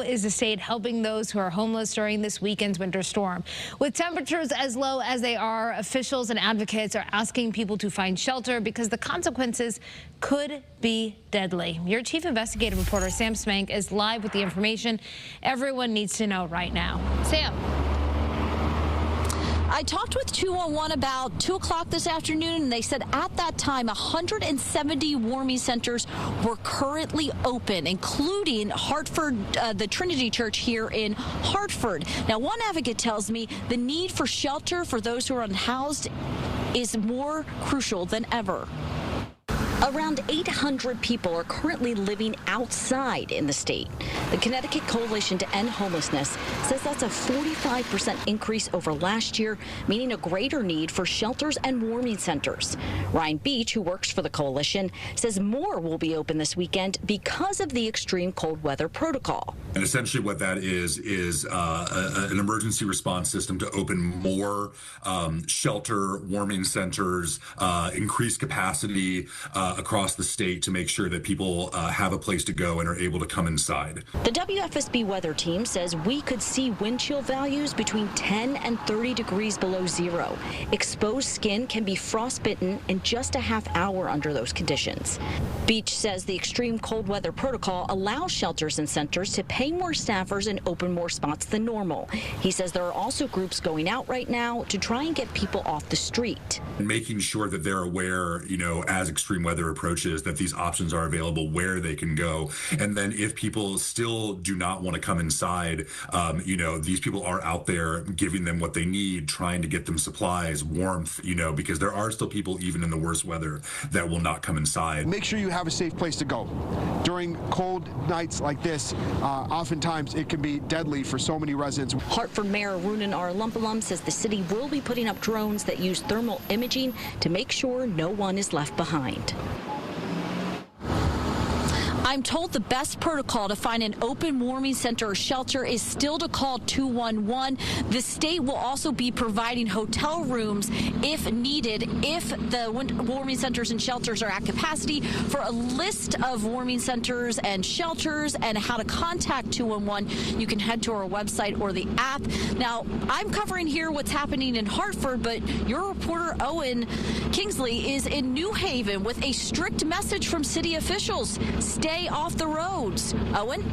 is the state helping those who are homeless during this weekend's winter storm? With temperatures as low as they are, officials and advocates are asking people to find shelter because the consequences could be deadly. Your chief investigative reporter, Sam Smank, is live with the information everyone needs to know right now. Sam. I talked with 211 about 2 o'clock this afternoon, and they said at that time 170 warming centers were currently open, including Hartford, the Trinity Church here in Hartford. Now, one advocate tells me the need for shelter for those who are unhoused is more crucial than ever. Around 800 people are currently living outside in the state. The Connecticut Coalition to End Homelessness says that's a 45% increase over last year, meaning a greater need for shelters and warming centers. Ryan Beach, who works for the coalition, says more will be open this weekend because of the extreme cold weather protocol. And essentially what that is an emergency response system to open more shelter, warming centers, increase capacity across the state to make sure that people have a place to go and are able to come inside. The WFSB weather team says we could see wind chill values between 10 and 30 degrees below zero. Exposed skin can be frostbitten in just a half hour under those conditions. Beach says the extreme cold weather protocol allows shelters and centers to pay more staffers and open more spots than normal. He says there are also groups going out right now to try and get people off the street. Making sure that they're aware, as extreme weather approaches, that these options are available, where they can go. And then if people still do not want to come inside, these people are out there giving them what they need, trying to get them supplies, warmth, because there are still people, even in the worst weather, that will not come inside. Make sure you have a safe place to go. During cold nights like this, oftentimes it can be deadly for so many residents. Hartford Mayor Runan Arlumpalum says the city will be putting up drones that use thermal imaging to make sure no one is left behind. I'm told the best protocol to find an open warming center or shelter is still to call 211. The state will also be providing hotel rooms if needed, if the warming centers and shelters are at capacity. For a list of warming centers and shelters and how to contact 211, you can head to our website or the app. Now, I'm covering here what's happening in Hartford, but your reporter, Owen Kingsley, is in New Haven with a strict message from city officials. Stay off the roads. Owen?